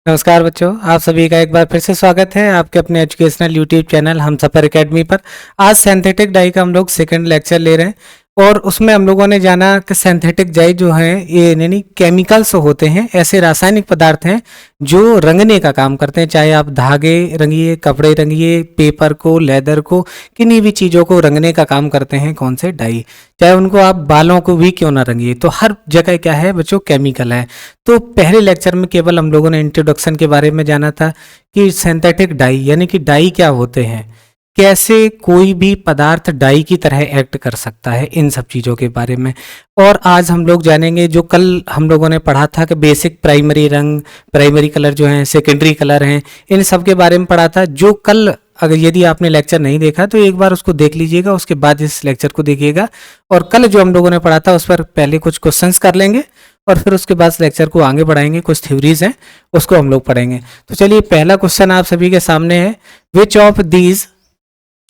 नमस्कार बच्चों, आप सभी का एक बार फिर से स्वागत है आपके अपने एजुकेशनल यूट्यूब चैनल हम सफर एकेडमी पर। आज सिंथेटिक डाई का हम लोग सेकंड लेक्चर ले रहे हैं और उसमें हम लोगों ने जाना कि सिंथेटिक डाई जो है ये यानी केमिकल्स होते हैं, ऐसे रासायनिक पदार्थ हैं जो रंगने का काम करते हैं। चाहे आप धागे रंगिए, कपड़े रंगिए, पेपर को, लेदर को, किन्हीं भी चीज़ों को रंगने का काम करते हैं कौन से डाई। चाहे उनको आप बालों को भी क्यों ना रंगिए, तो हर जगह क्या है बच्चों, केमिकल है। तो पहले लेक्चर में केवल हम लोगों ने इंट्रोडक्शन के बारे में जाना था कि सिंथेटिक डाई यानी कि डाई क्या होते हैं, कैसे कोई भी पदार्थ डाई की तरह एक्ट कर सकता है, इन सब चीज़ों के बारे में। और आज हम लोग जानेंगे जो कल हम लोगों ने पढ़ा था कि बेसिक प्राइमरी रंग, प्राइमरी कलर जो हैं, सेकेंडरी कलर हैं, इन सब के बारे में पढ़ा था। जो कल अगर यदि आपने लेक्चर नहीं देखा तो एक बार उसको देख लीजिएगा, उसके बाद इस लेक्चर को देखिएगा। और कल जो हम लोगों ने पढ़ा था उस पर पहले कुछ क्वेश्चंस कर लेंगे और फिर उसके बाद लेक्चर को आगे बढ़ाएंगे। कुछ थ्योरीज हैं उसको हम लोग पढ़ेंगे। तो चलिए, पहला क्वेश्चन आप सभी के सामने है, which of these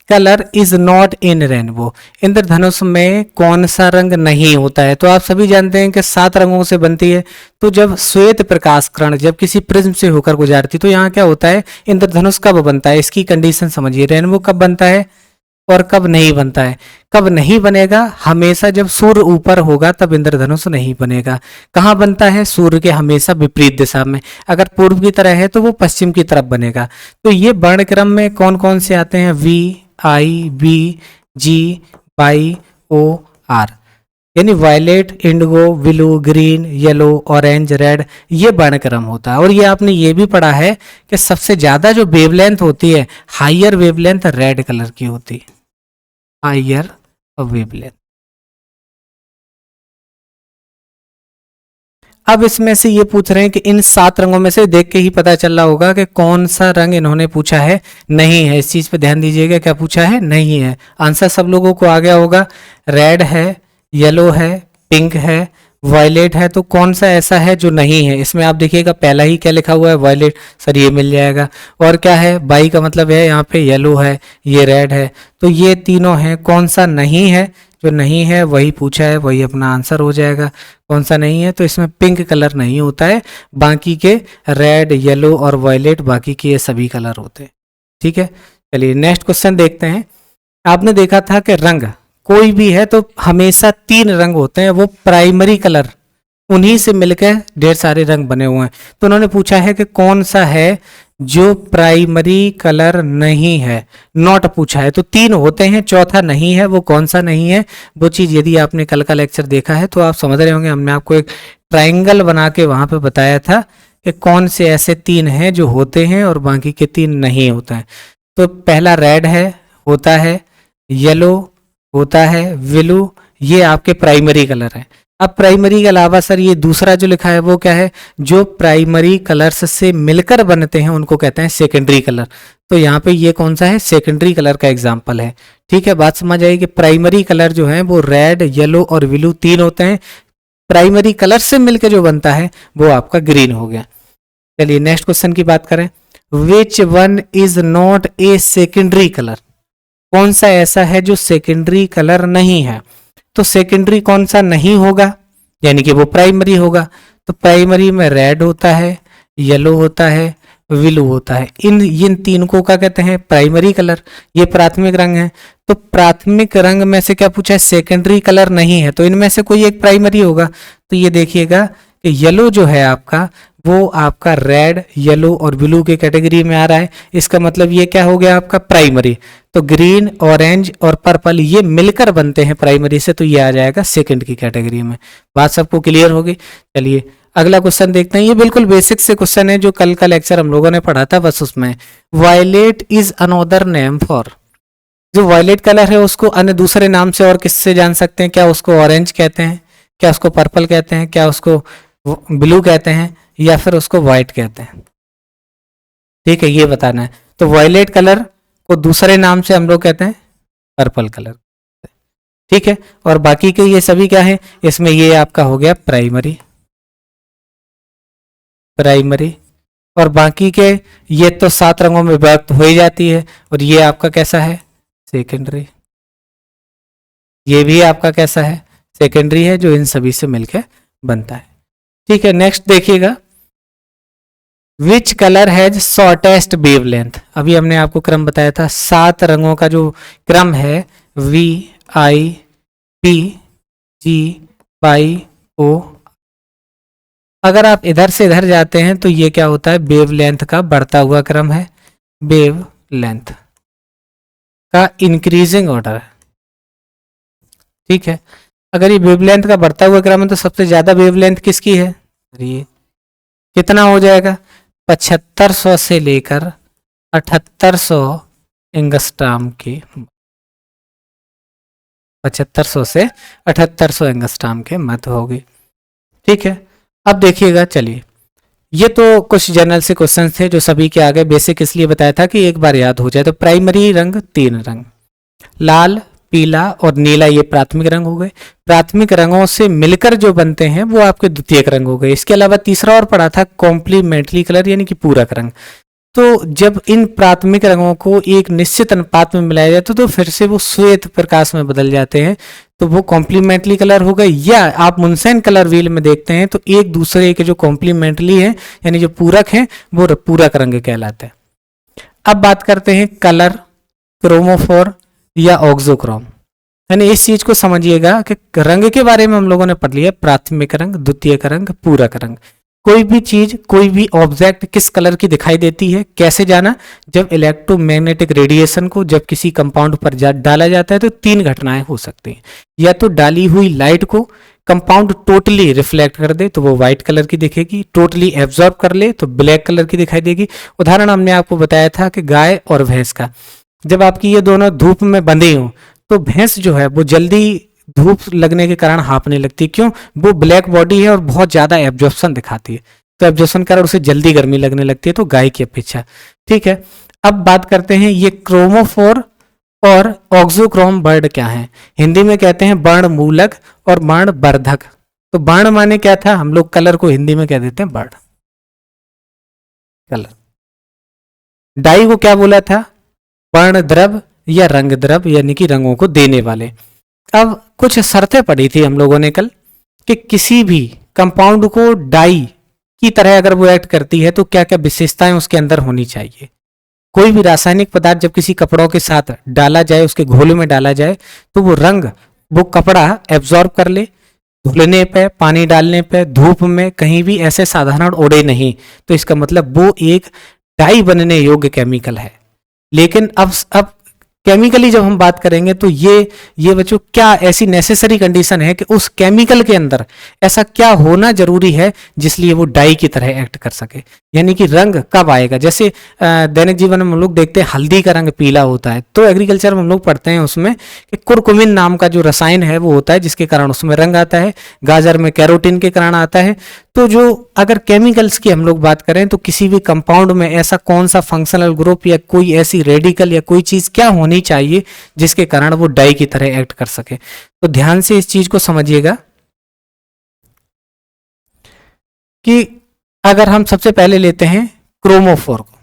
colour is not in rainbow. इंद्रधनुष में कौन सा रंग नहीं होता है। तो आप सभी जानते हैं कि 7 रंगों से बनती है। तो जब श्वेत प्रकाश किरण जब किसी प्रिज्म से होकर गुजारती तो यहाँ क्या होता है, इंद्रधनुष कब बनता है, इसकी कंडीशन समझिए। रेनबो कब बनता है और कब नहीं बनता है। कब नहीं बनेगा, हमेशा जब सूर्य ऊपर होगा तब इंद्रधनुष नहीं बनेगा। कहाँ बनता है, सूर्य के हमेशा विपरीत दिशा में। अगर पूर्व की तरह है तो वो पश्चिम की तरफ बनेगा। तो ये वर्ण क्रम में कौन कौन से आते हैं, V, I, B, G, Y, O, R, यानी violet, indigo, blue, green, yellow, orange, red, ये वर्णक्रम होता है। और ये आपने ये भी पढ़ा है कि सबसे ज्यादा जो वेवलेंथ होती है, हायर वेवलेंथ रेड कलर की होती है, हायर वेवलेंथ। अब इसमें से ये पूछ रहे हैं कि इन 7 रंगों में से देख के ही पता चल रहा होगा कि कौन सा रंग इन्होंने पूछा है नहीं है। इस चीज पे ध्यान दीजिएगा, क्या पूछा है, नहीं है। आंसर सब लोगों को आ गया होगा। रेड है, येलो है, पिंक है, वायलेट है। तो कौन सा ऐसा है जो नहीं है। इसमें आप देखिएगा पहला ही क्या लिखा हुआ है, वायलेट। सर ये मिल जाएगा। और क्या है, बाई का मतलब है यहाँ पे येलो है, ये रेड है। तो ये तीनों हैं, कौन सा नहीं है। जो नहीं है वही पूछा है, वही अपना आंसर हो जाएगा। कौन सा नहीं है, तो इसमें पिंक कलर नहीं होता है। बाकी के रेड, येलो और वायलेट, बाकी के ये सभी कलर होते हैं। ठीक है, चलिए नेक्स्ट क्वेश्चन देखते हैं। आपने देखा था कि रंग कोई भी है तो हमेशा 3 रंग होते हैं, वो प्राइमरी कलर, उन्हीं से मिलकर ढेर सारे रंग बने हुए हैं। तो उन्होंने पूछा है कि कौन सा है जो प्राइमरी कलर नहीं है। नॉट पूछा है, तो 3 होते हैं, चौथा नहीं है। वो कौन सा नहीं है, वो चीज यदि आपने कल का लेक्चर देखा है तो आप समझ रहे होंगे। हमने आपको एक ट्राइंगल बना के वहां पे बताया था कि कौन से ऐसे 3 हैं जो होते हैं और बाकी के 3 नहीं होते हैं। तो पहला रेड है, होता है, येलो होता है, ब्लू, ये आपके प्राइमरी कलर है। अब प्राइमरी के अलावा सर ये दूसरा जो लिखा है वो क्या है, जो प्राइमरी कलर्स से मिलकर बनते हैं उनको कहते हैं सेकेंडरी कलर। तो यहाँ पे ये कौन सा है, सेकेंडरी कलर का एग्जाम्पल है। ठीक है, बात समझ आई कि प्राइमरी कलर जो है वो रेड, येलो और ब्लू 3 होते हैं। प्राइमरी कलर से मिलकर जो बनता है वो आपका ग्रीन हो गया। चलिए नेक्स्ट क्वेश्चन की बात करें। Which one is not a secondary colour. कौन सा ऐसा है जो सेकेंडरी कलर नहीं है। तो सेकेंडरी कौन सा नहीं होगा, यानी कि वो प्राइमरी होगा। तो प्राइमरी में रेड होता है, येलो होता है, ब्लू होता है। इन 3 को क्या कहते हैं, प्राइमरी कलर। ये प्राथमिक रंग है। तो प्राथमिक रंग में से क्या पूछा है, सेकेंडरी कलर नहीं है, तो इनमें से कोई एक प्राइमरी होगा। तो ये देखिएगा कि येलो जो है आपका, वो आपका रेड, येलो और ब्लू के कैटेगरी में आ रहा है। इसका मतलब ये क्या हो गया आपका, प्राइमरी। तो ग्रीन, ऑरेंज और पर्पल ये मिलकर बनते हैं प्राइमरी से, तो ये आ जाएगा सेकंड की कैटेगरी में। बात सबको क्लियर होगी। चलिए अगला क्वेश्चन देखते हैं। ये बिल्कुल बेसिक से क्वेश्चन है जो कल का लेक्चर हम लोगों ने पढ़ा था, बस उसमें violet is another name for. जो वायलेट कलर है उसको अन्य दूसरे नाम से और किससे जान सकते हैं, क्या उसको ऑरेंज कहते हैं, क्या उसको पर्पल कहते हैं, क्या उसको ब्लू कहते हैं, या फिर उसको व्हाइट कहते हैं। ठीक है, ये बताना है। तो वायलेट कलर को दूसरे नाम से हम लोग कहते हैं पर्पल कलर। ठीक है, और बाकी के ये सभी क्या है, इसमें ये आपका हो गया प्राइमरी, प्राइमरी। और बाकी के ये तो 7 रंगों में व्यक्त हो ही जाती है। और ये आपका कैसा है, सेकेंडरी। ये भी आपका कैसा है, सेकेंडरी है, जो इन सभी से मिलकर बनता है। ठीक है, नेक्स्ट देखिएगा। Which colour has shortest wavelength. अभी हमने आपको क्रम बताया था, 7 रंगों का जो क्रम है VIPGYO। अगर आप इधर से इधर जाते हैं तो ये क्या होता है, वेवलेंथ का बढ़ता हुआ क्रम है, वेवलेंथ का इंक्रीजिंग ऑर्डर है। ठीक है, अगर ये वेवलेंथ का बढ़ता हुआ क्रम है तो सबसे ज्यादा वेवलेंथ किसकी है, ये कितना हो जाएगा, 7500 से लेकर 7800 एंगस्ट्राम के, 7500 से 7800 एंगस्ट्राम के मध्य होगी। ठीक है, अब देखिएगा, चलिए ये तो कुछ जनरल से क्वेश्चन थे जो सभी के आगे बेसिक इसलिए बताया था कि एक बार याद हो जाए। तो प्राइमरी रंग 3 रंग, लाल, पीला और नीला, ये प्राथमिक रंग हो गए। प्राथमिक रंगों से मिलकर जो बनते हैं वो आपके द्वितीयक रंग हो गए। इसके अलावा तीसरा और पड़ा था कॉम्प्लीमेंट्री कलर, यानी कि पूरक रंग। तो जब इन प्राथमिक रंगों को एक निश्चित अनुपात में मिलाया जाए तो फिर से वो श्वेत प्रकाश में बदल जाते हैं, तो वो कॉम्प्लीमेंट्री कलर हो गए। या आप मुनसेन कलर व्हील में देखते हैं तो एक दूसरे के जो कॉम्प्लीमेंट्री है यानी जो पूरक हैं वो पूरक रंग कहलाते हैं। अब बात करते हैं कलर, क्रोमोफोर या ऑक्सोक्रोम। यानी इस चीज को समझिएगा कि रंग के बारे में हम लोगों ने पढ़ लिया, प्राथमिक रंग, द्वितीयक रंग, पूरक रंग। कोई भी चीज, कोई भी ऑब्जेक्ट किस कलर की दिखाई देती है, कैसे जाना, जब इलेक्ट्रोमैग्नेटिक रेडिएशन को जब किसी कंपाउंड पर डाला जाता है तो 3 घटनाएं हो सकती हैं। या तो डाली हुई लाइट को कंपाउंड टोटली रिफ्लेक्ट कर दे तो वो व्हाइट कलर की दिखेगी, टोटली एब्जॉर्ब कर ले तो ब्लैक कलर की दिखाई देगी। उदाहरण हमने आपको बताया था कि गाय और भैंस का, जब आपकी ये दोनों धूप में बंधे हों तो भैंस जो है वो जल्दी धूप लगने के कारण हाँफने लगती है। क्यों, वो ब्लैक बॉडी है और बहुत ज्यादा एब्जॉर्प्शन दिखाती है, तो एब्जॉर्प्शन कारण उसे जल्दी गर्मी लगने लगती है, तो गाय की अपेक्षा। ठीक है, अब बात करते हैं ये क्रोमोफोर और ऑक्सोक्रोम वर्ड क्या है। हिंदी में कहते हैं वर्ण मूलक और वर्ण वर्धक। तो वर्ण माने क्या था, हम लोग कलर को हिंदी में कह देते हैं वर्ण, कलर। डाई को क्या बोला था, वर्ण द्रव या रंग द्रव, यानी कि रंगों को देने वाले। अब कुछ शर्तें पड़ी थी हम लोगों ने कल कि किसी भी कंपाउंड को डाई की तरह अगर वो एक्ट करती है तो क्या क्या विशेषताएं उसके अंदर होनी चाहिए। कोई भी रासायनिक पदार्थ जब किसी कपड़ों के साथ डाला जाए, उसके घोल में डाला जाए, तो वो रंग वो कपड़ा एब्जॉर्ब कर ले, धुलने पे, पानी डालने पे, धूप में कहीं भी ऐसे साधारण उड़े नहीं, तो इसका मतलब वो एक डाई बनने योग्य केमिकल है। लेकिन अब केमिकली जब हम बात करेंगे तो ये बच्चों क्या ऐसी नेसेसरी कंडीशन है कि उस केमिकल के अंदर ऐसा क्या होना जरूरी है जिसलिए वो डाई की तरह एक्ट कर सके। यानी कि रंग कब आएगा, जैसे दैनिक जीवन में हम लोग देखते हैं हल्दी का रंग पीला होता है, तो एग्रीकल्चर में हम लोग पढ़ते हैं उसमें कि कुरकुमिन नाम का जो रसायन है वो होता है जिसके कारण उसमें रंग आता है। गाजर में कैरोटीन के कारण आता है। तो जो अगर केमिकल्स की हम लोग बात करें तो किसी भी कंपाउंड में ऐसा कौन सा फंक्शनल ग्रुप या कोई ऐसी रेडिकल या कोई चीज क्या होनी चाहिए जिसके कारण वो डाई की तरह एक्ट कर सके। तो ध्यान से इस चीज को समझिएगा कि अगर हम सबसे पहले लेते हैं क्रोमोफोर को,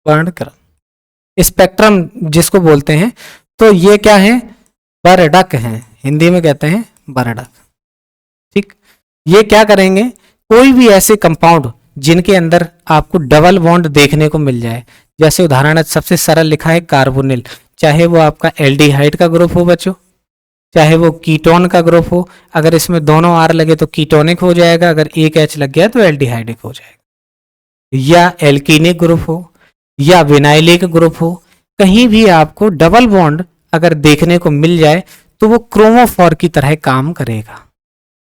वर्णक्रम स्पेक्ट्रम जिसको बोलते हैं, तो ये क्या है, बरडक है, हिंदी में कहते हैं बरडक। ठीक, ये क्या करेंगे, कोई भी ऐसे कंपाउंड जिनके अंदर आपको डबल बॉन्ड देखने को मिल जाए, जैसे उदाहरण सबसे सरल लिखा है कार्बोनिल, चाहे वो आपका एल्डिहाइड का ग्रुप हो बच्चों, चाहे वो कीटोन का ग्रुप हो, अगर इसमें दोनों आर लगे तो कीटोनिक हो जाएगा, अगर एक एच लग गया तो एल्डिहाइडिक हो जाएगा। या एल्कीनिक ग्रुप हो या विनाइलिक ग्रुप हो, कहीं भी आपको डबल बॉन्ड अगर देखने को मिल जाए तो वो क्रोमोफोर की तरह काम करेगा।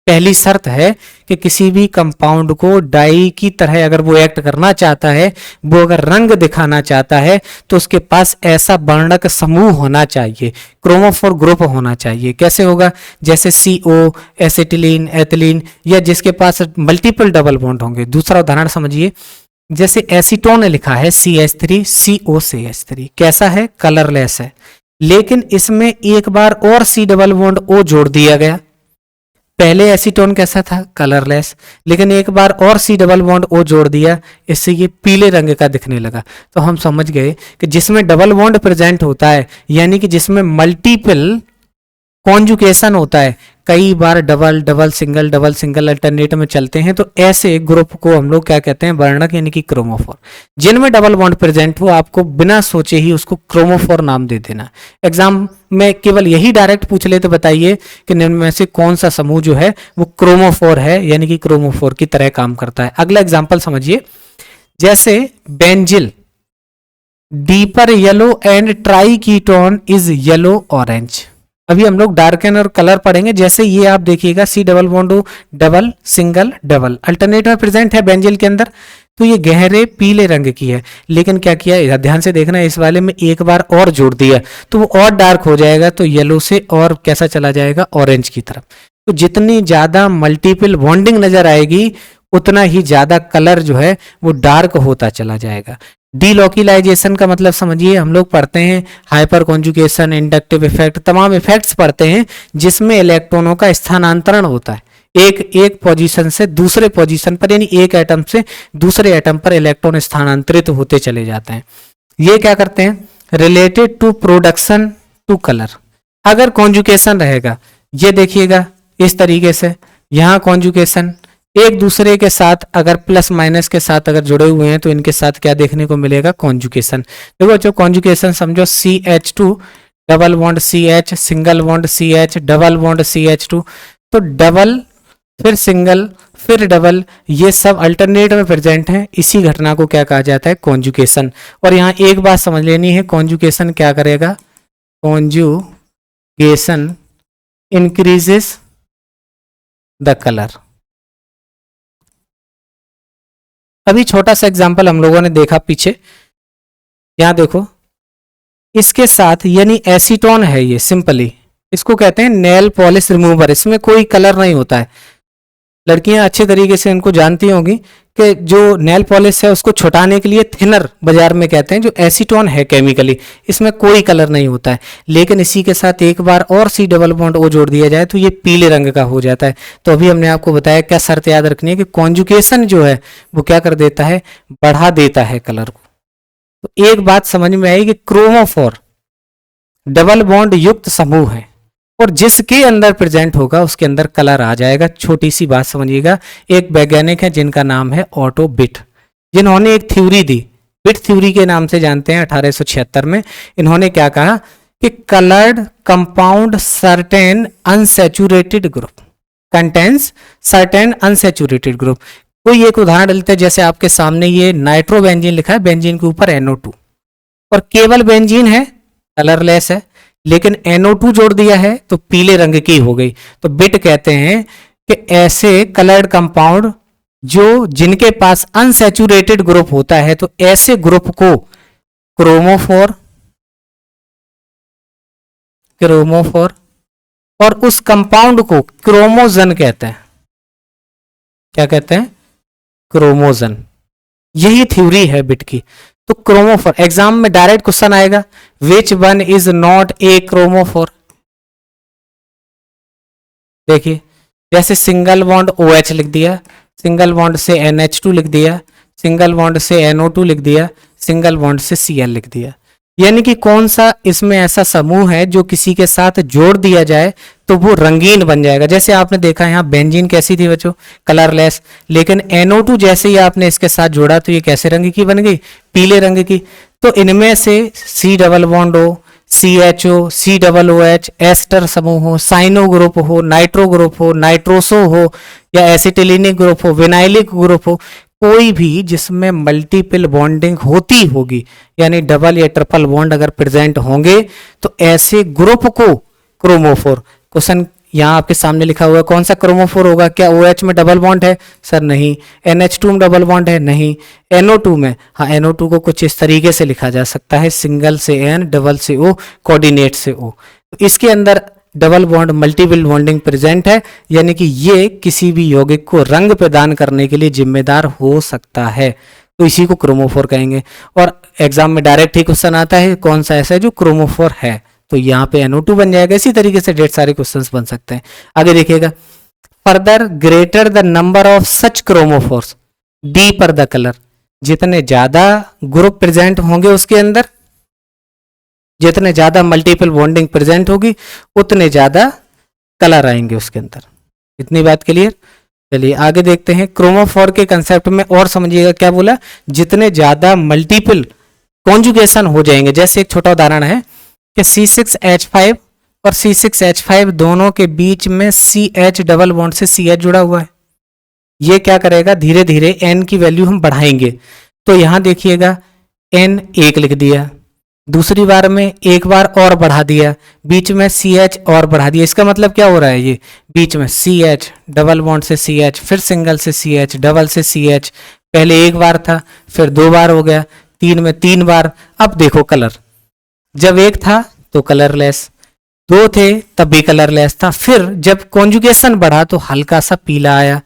पहली शर्त है कि किसी भी कंपाउंड को डाई की तरह अगर वो एक्ट करना चाहता है, वो अगर रंग दिखाना चाहता है, तो उसके पास ऐसा वर्णक समूह होना चाहिए, क्रोमोफोर ग्रुप होना चाहिए। कैसे होगा, जैसे CO, एसिटिलीन, एथिलीन, या जिसके पास मल्टीपल डबल बॉन्ड होंगे। दूसरा उदाहरण समझिए, जैसे एसीटोन लिखा है CH3 COCH3, कैसा है, कलरलेस है, लेकिन इसमें एक बार और C डबल बॉन्ड O जोड़ दिया गया। पहले एसीटोन कैसा था, कलरलेस, लेकिन एक बार और C डबल बॉन्ड O जोड़ दिया, इससे ये पीले रंग का दिखने लगा। तो हम समझ गए कि जिसमें डबल बॉन्ड प्रेजेंट होता है, यानी कि जिसमें मल्टीपल कॉन्जुगेशन होता है, कई बार डबल डबल सिंगल अल्टरनेट में चलते हैं, तो ऐसे ग्रुप को हम लोग क्या कहते हैं, वर्णक यानी कि क्रोमोफोर। जिनमें डबल बॉन्ड प्रेजेंट हो आपको बिना सोचे ही उसको क्रोमोफोर नाम दे देना। एग्जाम में केवल यही डायरेक्ट पूछ ले तो बताइए कि निम्न में से कौन सा समूह जो है वो क्रोमोफोर है, यानी कि क्रोमोफोर की तरह काम करता है। अगला एग्जाम्पल समझिए, जैसे benzyl deeper yellow and try ketone is yellow orange. अभी हम लोग डार्कन और कलर पढ़ेंगे। जैसे ये आप देखिएगा C double bond double single double alternate में प्रेजेंट है बेंजिल के अंदर, तो ये गहरे पीले रंग की है, लेकिन क्या किया, ध्यान से देखना, इस वाले में एक बार और जोड़ दिया तो वो और डार्क हो जाएगा, तो येलो से और कैसा चला जाएगा, ऑरेंज की तरफ। तो जितनी ज्यादा मल्टीपल बॉन्डिंग नजर आएगी उतना ही ज्यादा कलर जो है वो डार्क होता चला जाएगा। डीलोकिलाइजेशन का मतलब समझिए, हम लोग पढ़ते हैं हाइपर कॉन्जुगेशन, इंडक्टिव इफेक्ट, तमाम इफेक्ट्स पढ़ते हैं जिसमें इलेक्ट्रॉनों का स्थानांतरण होता है एक पोजीशन से दूसरे पोजीशन पर, यानी एक एटम से दूसरे एटम पर इलेक्ट्रॉन स्थानांतरित होते चले जाते हैं। ये क्या करते हैं, related to production to colour. अगर कॉन्जुगेशन रहेगा, ये देखिएगा इस तरीके से, यहां कॉन्जुगेशन एक दूसरे के साथ अगर प्लस माइनस के साथ अगर जुड़े हुए हैं तो इनके साथ क्या देखने को मिलेगा, कॉन्जुगेशन। देखो जो कॉन्जुगेशन समझो CH2 double bond CH single bond CH double bond CH2, तो डबल फिर सिंगल फिर डबल, ये सब अल्टरनेट में प्रेजेंट है। इसी घटना को क्या कहा जाता है, कॉन्जुगेशन। और यहाँ एक बात समझ लेनी है, कॉन्जुगेशन क्या करेगा, कॉन्जुगेशन इंक्रीजेस द कलर। अभी छोटा सा एग्जांपल हम लोगों ने देखा पीछे, यहां देखो इसके साथ, यानी एसीटोन है ये, सिंपली इसको कहते हैं नेल पॉलिश रिमूवर। इसमें कोई कलर नहीं होता है, लड़कियां अच्छे तरीके से इनको जानती होंगी कि जो नेल पॉलिश है उसको छुटाने के लिए थिनर बाजार में कहते हैं, जो एसीटोन है केमिकली, इसमें कोई कलर नहीं होता है। लेकिन इसी के साथ एक बार और C डबल बॉन्ड O जोड़ दिया जाए तो ये पीले रंग का हो जाता है। तो अभी हमने आपको बताया क्या शर्त याद रखनी है कि कॉन्जुगेशन जो है वो क्या कर देता है, बढ़ा देता है कलर को। तो एक बात समझ में आई कि क्रोमोफोर डबल बॉन्ड युक्त समूह है और जिसके अंदर प्रेजेंट होगा उसके अंदर कलर आ जाएगा। छोटी सी बात समझिएगा, एक वैज्ञानिक है जिनका नाम है ऑटो बिट, जिन्होंने एक थ्योरी दी, बिट थ्योरी के नाम से जानते हैं। 1876 में इन्होंने क्या कहा कि coloured compound certain unsaturated group contains certain unsaturated group. कोई एक उदाहरण लेते हैं, जैसे आपके सामने ये नाइट्रोबेंजीन लिखा है, बेंजीन के ऊपर NO2 और केवल बेंजीन है, कलरलेस है, लेकिन NO2 जोड़ दिया है तो पीले रंग की हो गई। तो बिट कहते हैं कि ऐसे कलर्ड कंपाउंड जो जिनके पास अनसैचुरेटेड ग्रुप होता है, तो ऐसे ग्रुप को क्रोमोफोर और उस कंपाउंड को क्रोमोजन कहते हैं। क्या कहते हैं, क्रोमोजन। यही थ्योरी है बिट की। तो क्रोमोफोर, एग्जाम में डायरेक्ट क्वेश्चन आएगा, which one is not a chromophore. देखिए जैसे सिंगल बॉन्ड OH लिख दिया, सिंगल बॉन्ड से NH2 लिख दिया, सिंगल बॉन्ड से NO2 लिख दिया, सिंगल बॉन्ड से Cl लिख दिया। यानी कि कौन सा इसमें ऐसा समूह है जो किसी के साथ जोड़ दिया जाए तो वो रंगीन बन जाएगा। जैसे आपने देखा यहाँ बेंजीन कैसी थी बच्चों, कलरलेस, लेकिन NO2 जैसे ही आपने इसके साथ जोड़ा तो ये कैसे रंग की बन गई, पीले रंग की। तो इनमें से C डबल बॉन्ड हो, CHO, C double OH, ester समूह हो, साइनो ग्रुप हो, नाइट्रो ग्रुप हो, नाइट्रोसो हो, या एसिटिलीनिक ग्रुप हो, विनाइलिक ग्रुप हो, कोई भी जिसमें मल्टीपल बॉन्डिंग होती होगी, यानी डबल या ट्रिपल बॉन्ड अगर प्रेजेंट होंगे तो ऐसे ग्रुप को क्रोमोफोर। क्वेश्चन यहाँ आपके सामने लिखा हुआ है, कौन सा क्रोमोफोर होगा, क्या OH में डबल बॉन्ड है, सर नहीं। NH2 में डबल बॉन्ड है, नहीं। NO2 में, हाँ NO2 को कुछ इस तरीके से लिखा जा सकता है, सिंगल से N डबल से O कोऑर्डिनेट से O। तो इसके अंदर double bond multiple bonding present है, यानी कि ये किसी भी यौगिक को रंग प्रदान करने के लिए जिम्मेदार हो सकता है, तो इसी को क्रोमोफोर कहेंगे। और एग्जाम में डायरेक्ट ही क्वेश्चन आता है कौन सा ऐसा है जो क्रोमोफोर है, तो यहाँ पे NO2 बन जाएगा। इसी तरीके से ढेर सारे क्वेश्चंस बन सकते हैं। आगे देखिएगा, further greater the number of such chromophores deeper the colour. जितने ज्यादा ग्रुप प्रेजेंट होंगे उसके अंदर, जितने ज्यादा मल्टीपल बॉन्डिंग प्रेजेंट होगी उतने ज्यादा कलर आएंगे उसके अंदर। इतनी बात क्लियर। चलिए आगे देखते हैं। क्रोमोफोर के कंसेप्ट में और समझिएगा क्या बोला, जितने ज्यादा मल्टीपल कॉन्जुगेशन हो जाएंगे। जैसे एक छोटा उदाहरण है कि C6H5 और C6H5 दोनों के बीच में CH डबल बॉन्ड से CH जुड़ा हुआ है। ये क्या करेगा, धीरे धीरे N की वैल्यू हम बढ़ाएंगे। तो यहां देखिएगा N 1 लिख दिया, दूसरी बार में एक बार और बढ़ा दिया, बीच में CH और बढ़ा दिया। इसका मतलब क्या हो रहा है, ये बीच में CH डबल बॉन्ड से CH, फिर सिंगल से CH, डबल से CH, पहले एक बार था, फिर 2 बार हो गया, 3 में 3 बार। अब देखो कलर, जब 1 था तो कलरलेस, 2 थे तब भी कलरलेस था, फिर जब कॉन्जुगेशन बढ़ा तो हल्का सा पीला आया,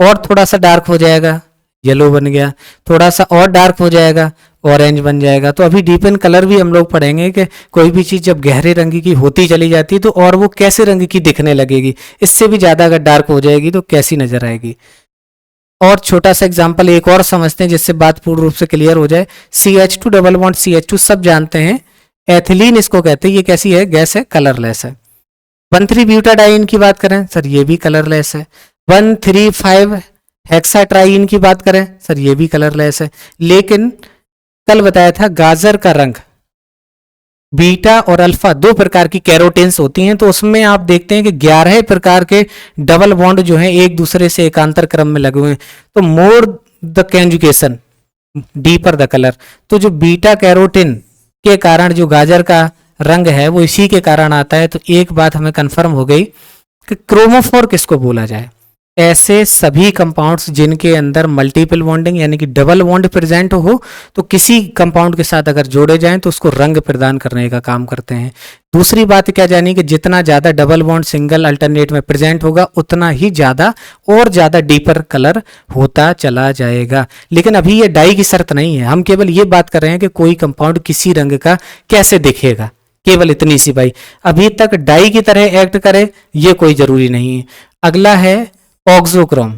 और थोड़ा सा डार्क हो जाएगा येलो बन गया, थोड़ा सा और डार्क हो जाएगा ऑरेंज बन जाएगा। तो अभी डीप इन कलर भी हम लोग पढ़ेंगे कि कोई भी चीज़ जब गहरे रंग की होती चली जाती है तो और वो कैसे रंग की दिखने लगेगी, इससे भी ज़्यादा अगर डार्क हो जाएगी तो कैसी नजर आएगी। और छोटा सा एग्जाम्पल एक और समझते हैं जिससे बात पूर्ण रूप से क्लियर हो जाए। CH2 डबल बॉन्ड CH2 सब जानते हैं, एथिलीन इसको कहते हैं। ये कैसी है, गैस है, कलरलेस है। 1,3-ब्यूटाडाइन की बात करें सर, ये भी कलरलेस है। 1,3,5 हेक्साट्राइन की बात करें सर, ये भी कलरलेस है। लेकिन कल बताया था गाजर का रंग, बीटा और अल्फा 2 प्रकार की कैरोटीन्स होती हैं, तो उसमें आप देखते हैं कि 11 प्रकार के डबल बॉन्ड जो हैं एक दूसरे से एकांतर क्रम में लगे हुए हैं। तो more the conjugation deeper the colour. तो जो बीटा कैरोटीन के कारण जो गाजर का रंग है वो इसी के कारण आता है। तो एक बात हमें कंफर्म हो गई कि क्रोमोफोर किसको बोला जाए, ऐसे सभी कंपाउंड्स जिनके अंदर मल्टीपल बॉन्डिंग यानी कि डबल बॉन्ड प्रेजेंट हो, तो किसी कंपाउंड के साथ अगर जोड़े जाएं तो उसको रंग प्रदान करने का काम करते हैं। दूसरी बात क्या जानी कि जितना ज्यादा डबल बॉन्ड सिंगल अल्टरनेट में प्रेजेंट होगा उतना ही ज्यादा और ज्यादा डीपर कलर होता चला जाएगा। लेकिन अभी ये डाई की शर्त नहीं है, हम केवल ये बात कर रहे हैं कि कोई कंपाउंड किसी रंग का कैसे दिखेगा, केवल इतनी सी बाई। अभी तक डाई की तरह एक्ट करे ये कोई जरूरी नहीं है। अगला है ऑक्सोक्रोम,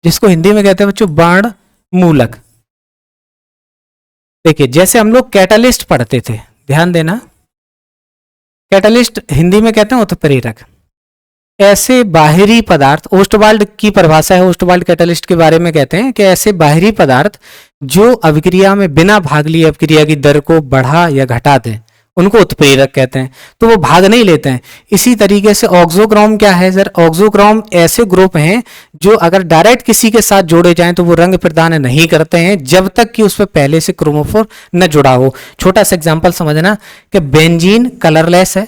जिसको हिंदी में कहते हैं बच्चों बाण मूलक। देखिए जैसे हम लोग कैटालिस्ट पढ़ते थे, ध्यान देना, कैटालिस्ट हिंदी में कहते हैं उत्प्रेरक। ऐसे बाहरी पदार्थ, ओस्टवाल्ड की परिभाषा है, ओस्टवाल्ड कैटालिस्ट के बारे में कहते हैं कि ऐसे बाहरी पदार्थ जो अभिक्रिया में बिना भाग लिए अभिक्रिया की दर को बढ़ा या घटा दें उनको उत्प्रेरक कहते हैं। तो वो भाग नहीं लेते हैं। इसी तरीके से ऑक्सोक्रोम क्या है सर, ऑक्सोक्रोम ऐसे ग्रुप हैं जो अगर डायरेक्ट किसी के साथ जोड़े जाएं तो वो रंग प्रदान नहीं करते हैं जब तक कि उस पर पहले से क्रोमोफोर न जुड़ा हो। छोटा सा एग्जांपल समझना कि बेंजीन कलरलेस है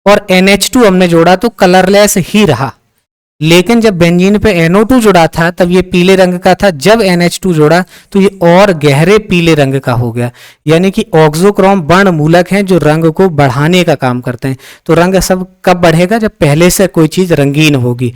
और NH2 हमने जोड़ा तो कलरलेस ही रहा, लेकिन जब बेंजीन पे NO2 जुड़ा था तब ये पीले रंग का था, जब NH2 जोड़ा तो ये और गहरे पीले रंग का हो गया। यानी कि ऑक्सोक्रोम वर्ण मूलक हैं जो रंग को बढ़ाने का काम करते हैं। तो रंग सब कब बढ़ेगा, जब पहले से कोई चीज रंगीन होगी।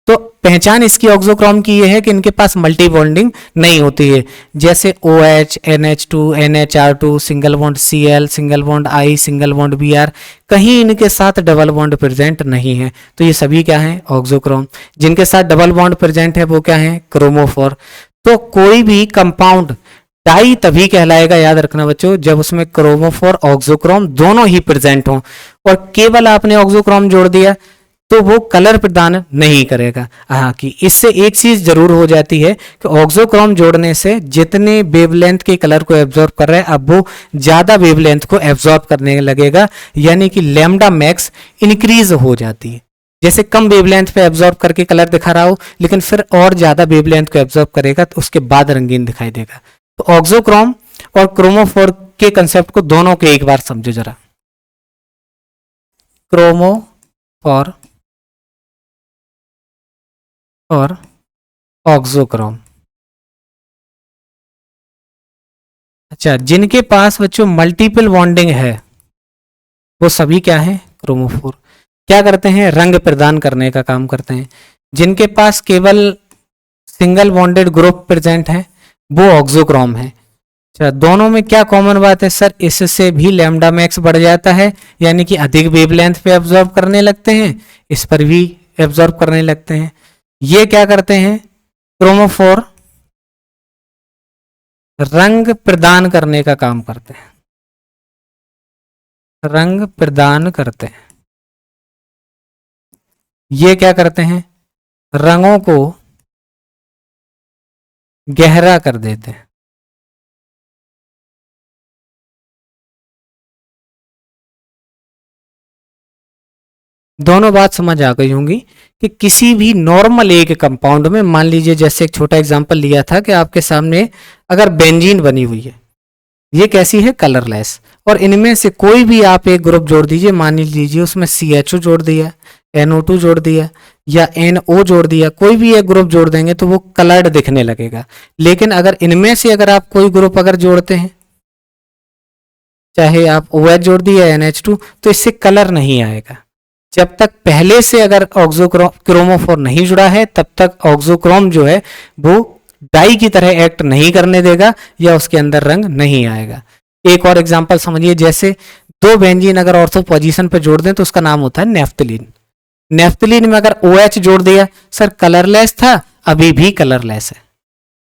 तो पहचान इसकी ऑक्सोक्रोम की ये है कि इनके पास मल्टी बॉन्डिंग नहीं होती है, जैसे OH, NH2, NHR2, single bond Cl, single bond I, single bond Br, कहीं इनके साथ डबल बॉन्ड प्रेजेंट नहीं है। तो ये सभी क्या हैं, ऑक्सोक्रोम। जिनके साथ डबल बॉन्ड प्रेजेंट है वो क्या है, क्रोमोफोर। तो कोई भी कंपाउंड डाई तभी कहलाएगा, याद रखना बच्चों, जब उसमें क्रोमोफोर ऑक्सोक्रोम दोनों ही प्रेजेंट हों। और केवल आपने ऑक्सोक्रोम जोड़ दिया तो वो कलर प्रदान नहीं करेगा। हाँ, कि इससे एक चीज जरूर हो जाती है कि ऑक्सोक्रोम जोड़ने से जितने वेवलेंथ के कलर को एब्जॉर्ब कर रहा है अब वो ज्यादा वेवलेंथ को एब्जॉर्ब करने लगेगा, यानी कि लैम्डा मैक्स इंक्रीज हो जाती है। जैसे कम वेवलेंथ पे एब्जॉर्ब करके कलर दिखा रहा हो लेकिन फिर और ज्यादा वेवलेंथ को एब्जॉर्ब करेगा तो उसके बाद रंगीन दिखाई देगा। तो ऑक्सोक्रोम और क्रोमोफोर के कंसेप्ट को दोनों के एक बार समझो जरा। क्रोमोफोर और ऑक्सोक्रोम, अच्छा, जिनके पास बच्चों मल्टीपल बॉन्डिंग है वो सभी क्या है, क्रोमोफोर। क्या करते हैं, रंग प्रदान करने का काम करते हैं। जिनके पास केवल सिंगल बॉन्डेड ग्रुप प्रेजेंट है वो ऑक्सोक्रोम है। अच्छा, दोनों में क्या कॉमन बात है सर, इससे भी लैम्डा मैक्स बढ़ जाता है, यानी कि अधिक वेवलेंथ पे एब्जॉर्ब करने लगते हैं, इस पर भी एब्जॉर्ब करने लगते हैं। ये क्या करते हैं, क्रोमोफोर रंग प्रदान करने का काम करते हैं। रंग प्रदान करते हैं। ये क्या करते हैं, रंगों को गहरा कर देते हैं। दोनों बात समझ आ गई होंगी कि किसी भी नॉर्मल एक कंपाउंड में, मान लीजिए जैसे एक छोटा एग्जांपल लिया था कि आपके सामने अगर बेंजीन बनी हुई है, ये कैसी है, कलरलेस, और इनमें से कोई भी आप एक ग्रुप जोड़ दीजिए, मान लीजिए उसमें CHO जोड़ दिया, NO2 जोड़ दिया या NO जोड़ दिया, कोई भी एक ग्रुप जोड़ देंगे तो वो कलर्ड दिखने लगेगा। लेकिन अगर इनमें से अगर आप कोई ग्रुप अगर जोड़ते हैं, चाहे आप OH जोड़ दिया NH2, तो इससे कलर नहीं आएगा। जब तक पहले से अगर क्रोमोफोर नहीं जुड़ा है तब तक ऑक्सोक्रोम जो है वो डाई की तरह एक्ट नहीं करने देगा या उसके अंदर रंग नहीं आएगा। एक और एग्जांपल समझिए, जैसे दो बेंजीन अगर ऑर्थो पोजीशन पर जोड़ दें तो उसका नाम होता है नेफ्थलीन। नेफ्थलीन में अगर OH जोड़ दिया, सर कलरलेस था, अभी भी कलरलेस है।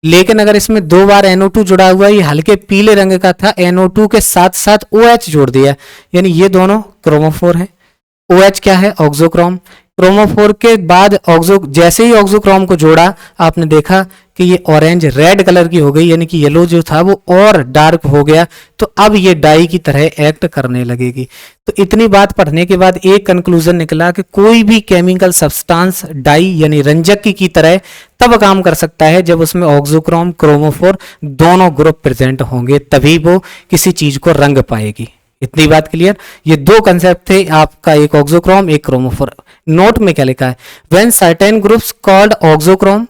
लेकिन अगर इसमें 2 बार NO2 जुड़ा हुआ, ये हल्के पीले रंग का था, NO2 के साथ साथ OH जोड़ दिया, यानी ये दोनों क्रोमोफोर है। OH क्या है, ऑक्सोक्रोम। क्रोमोफोर के बाद जैसे ही ऑक्सोक्रोम को जोड़ा, आपने देखा कि ये ऑरेंज रेड कलर की हो गई, यानी कि येलो जो था वो और डार्क हो गया, तो अब ये डाई की तरह एक्ट करने लगेगी। तो इतनी बात पढ़ने के बाद एक कंक्लूजन निकला कि कोई भी केमिकल सब्सटेंस डाई यानी रंजक की तरह तब काम कर सकता है जब उसमें ऑक्सोक्रोम क्रोमोफोर दोनों ग्रुप प्रेजेंट होंगे, तभी वो किसी चीज को रंग पाएगी। इतनी बात क्लियर। ये दो कंसेप्ट थे आपका, एक ऑक्सोक्रोम एक क्रोमोफोर। नोट में क्या लिखा है, when certain groups called auxochrome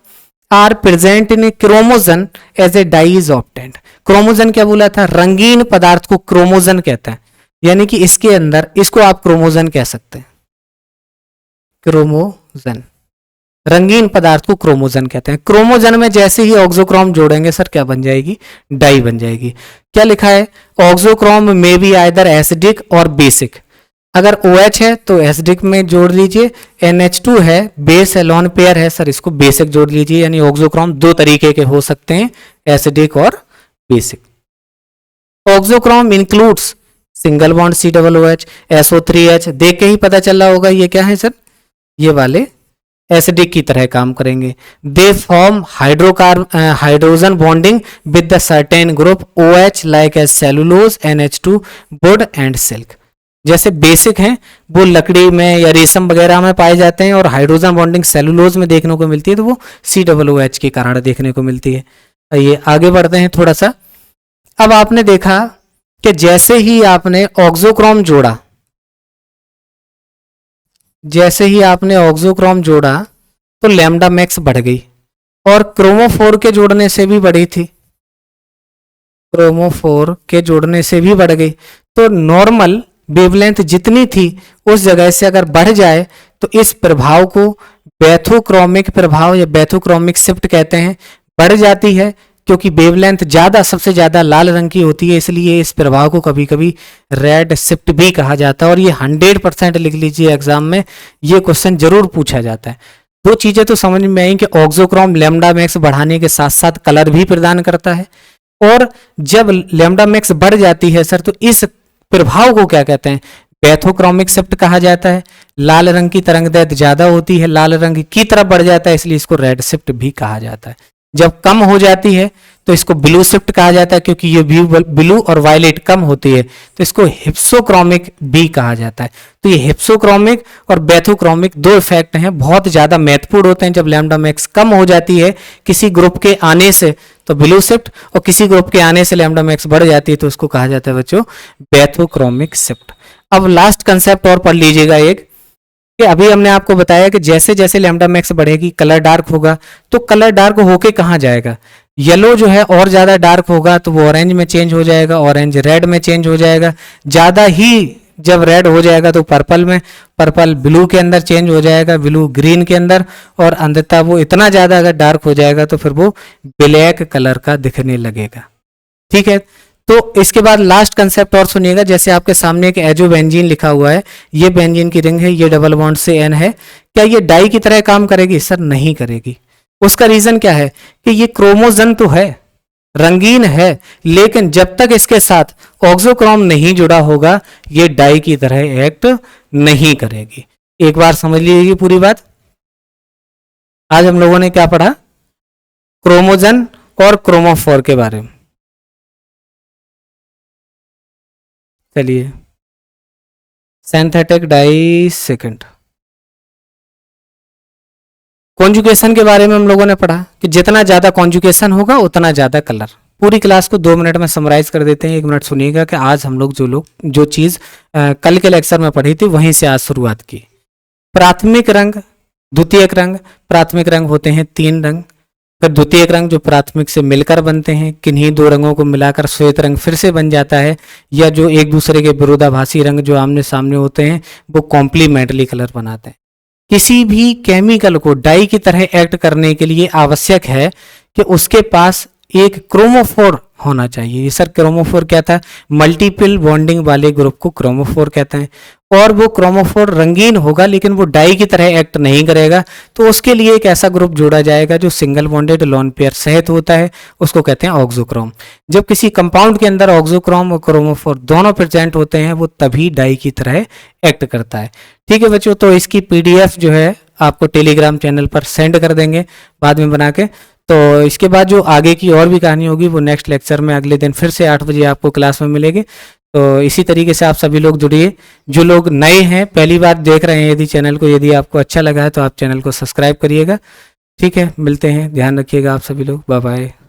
are present in chromogen as a dye is obtained. Chromogen क्या बोला था, रंगीन पदार्थ को क्रोमोजन कहता है, यानी कि इसके अंदर इसको आप क्रोमोजन कह सकते हैं। क्रोमोजन, रंगीन पदार्थ को क्रोमोजन कहते हैं। क्रोमोजन में जैसे ही ऑक्सोक्रोम जोड़ेंगे सर क्या बन जाएगी, डाई बन जाएगी। क्या लिखा है, ऑक्सोक्रोम में भी आइदर एसिडिक और बेसिक। अगर OH है तो एसिडिक में जोड़ लीजिए, NH2 है बेस है, लॉन पेयर है, सर इसको बेसिक जोड़ लीजिए। यानी ऑक्सोक्रोम दो तरीके के हो सकते हैं, एसिडिक और basic. Auxochrome includes single bond COOH, SO3H। देख के ही पता चल रहा होगा ये क्या है सर, ये वाले एसिडिक की तरह काम करेंगे। They form hydrogen bonding with the certain group OH like as cellulose, NH2, wood and silk. जैसे बेसिक हैं वो लकड़ी में या रेशम वगैरह में पाए जाते हैं, और हाइड्रोजन बॉन्डिंग सेलुलोज में देखने को मिलती है, तो वो COOH के कारण देखने को मिलती है। आइए आगे बढ़ते हैं थोड़ा सा। अब आपने देखा कि जैसे ही आपने ऑक्सोक्रोम जोड़ा, जैसे ही आपने ऑक्सोक्रोम जोड़ा तो लैम्डा मैक्स बढ़ गई, और क्रोमोफोर के जोड़ने से भी बढ़ी थी, क्रोमोफोर के जोड़ने से भी बढ़ गई। तो नॉर्मल वेवलेंथ जितनी थी उस जगह से अगर बढ़ जाए तो इस प्रभाव को बैथोक्रोमिक प्रभाव या बैथोक्रोमिक शिफ्ट कहते हैं। बढ़ जाती है क्योंकि वेवलेंथ ज्यादा, सबसे ज्यादा लाल रंग की होती है, इसलिए इस प्रभाव को कभी कभी रेड शिफ्ट भी कहा जाता है। और ये 100% लिख लीजिए, एग्जाम में ये क्वेश्चन जरूर पूछा जाता है। दो चीजें तो समझ में आई कि ऑक्सोक्रोम लैम्डा मैक्स बढ़ाने के साथ साथ कलर भी प्रदान करता है, और जब लैम्डा मैक्स बढ़ जाती है सर तो इस प्रभाव को क्या कहते हैं, बैथोक्रोमिक शिफ्ट कहा जाता है। लाल रंग की तरंगदैर्घ्य ज्यादा होती है, लाल रंग की तरफ बढ़ जाता है, इसलिए इसको रेड शिफ्ट भी कहा जाता है। जब कम हो जाती है तो इसको ब्लू शिफ्ट कहा जाता है, क्योंकि ये ब्लू और वायलेट कम होती है, तो इसको हिप्सोक्रोमिक भी कहा जाता है। तो ये हिप्सोक्रोमिक और बैथोक्रोमिक दो इफेक्ट हैं, बहुत ज्यादा महत्वपूर्ण होते हैं। जब लैम्डा मैक्स कम हो जाती है किसी ग्रुप के आने से तो ब्लू शिफ्ट, और किसी ग्रुप के आने से लैम्डा मैक्स बढ़ जाती है तो उसको कहा जाता है बच्चों बैथोक्रोमिक शिफ्ट। अब लास्ट कंसेप्ट और पढ़ लीजिएगा एक, कि अभी हमने आपको बताया कि जैसे जैसे लैम्डा मैक्स बढ़ेगी कलर डार्क होगा, तो कलर डार्क होके कहाँ जाएगा, येलो जो है और ज्यादा डार्क होगा तो वो ऑरेंज में चेंज हो जाएगा, ऑरेंज रेड में चेंज हो जाएगा, ज्यादा ही जब रेड हो जाएगा तो पर्पल में, पर्पल ब्लू के अंदर चेंज हो जाएगा, ब्लू ग्रीन के अंदर, और अंततः वो इतना ज्यादा अगर डार्क हो जाएगा तो फिर वो ब्लैक कलर का दिखने लगेगा। ठीक है, तो इसके बाद लास्ट कंसेप्ट और सुनिएगा। जैसे आपके सामने एक एजो बेंजीन लिखा हुआ है, ये बेंजीन की रिंग है, ये डबल बॉन्ड से N है, क्या ये डाई की तरह काम करेगी, सर नहीं करेगी। उसका रीजन क्या है कि ये क्रोमोजन तो है, रंगीन है, लेकिन जब तक इसके साथ ऑक्सोक्रोम नहीं जुड़ा होगा ये डाई की तरह एक्ट नहीं करेगी। एक बार समझ लीजिए पूरी बात। आज हम लोगों ने क्या पढ़ा? क्रोमोजन और क्रोमोफोर के बारे में। चलिए, सिंथेटिक डाई सेकेंड। कॉन्जुगेशन के बारे में हम लोगों ने पढ़ा कि जितना ज्यादा कॉन्जुगेशन होगा उतना ज्यादा कलर। पूरी क्लास को 2 मिनट में समराइज कर देते हैं। 1 मिनट सुनिएगा कि आज हम लोग जो चीज कल के लेक्चर में पढ़ी थी वहीं से आज शुरुआत की। प्राथमिक रंग, द्वितीयक रंग। प्राथमिक रंग होते हैं 3 रंग। फिर द्वितीयक रंग जो प्राथमिक से मिलकर बनते हैं, किन्हीं 2 रंगों को मिलाकर श्वेत रंग फिर से बन जाता है, या जो एक दूसरे के विरोधाभासी रंग जो आमने सामने होते हैं वो कॉम्प्लीमेंट्री कलर बनाते हैं। किसी भी केमिकल को डाई की तरह एक्ट करने के लिए आवश्यक है कि उसके पास एक क्रोमोफोर होना चाहिए। सर क्रोमोफोर क्या था? मल्टीपल बॉन्डिंग वाले ग्रुप को क्रोमोफोर कहते हैं। और वो क्रोमोफोर रंगीन होगा लेकिन वो डाई की तरह एक्ट नहीं करेगा, तो उसके लिए एक ऐसा ग्रुप जोड़ा जाएगा जो सिंगल बॉन्डेड लोन पेयर सहित होता है, उसको कहते हैं ऑक्सोक्रोम। जब किसी कंपाउंड के अंदर ऑक्सोक्रोम और क्रोमोफोर दोनों प्रेजेंट होते हैं वो तभी डाई की तरह एक्ट करता है। ठीक है बच्चों, तो इसकी PDF जो है आपको टेलीग्राम चैनल पर सेंड कर देंगे बाद में बना के। तो इसके बाद जो आगे की और भी कहानी होगी वो नेक्स्ट लेक्चर में अगले दिन फिर से 8 बजे आपको क्लास में मिलेगी। तो इसी तरीके से आप सभी लोग जुड़िए। जो लोग नए हैं, पहली बार देख रहे हैं यदि चैनल को, यदि आपको अच्छा लगा है तो आप चैनल को सब्सक्राइब करिएगा। ठीक है, मिलते हैं, ध्यान रखिएगा आप सभी लोग, बाय बाय।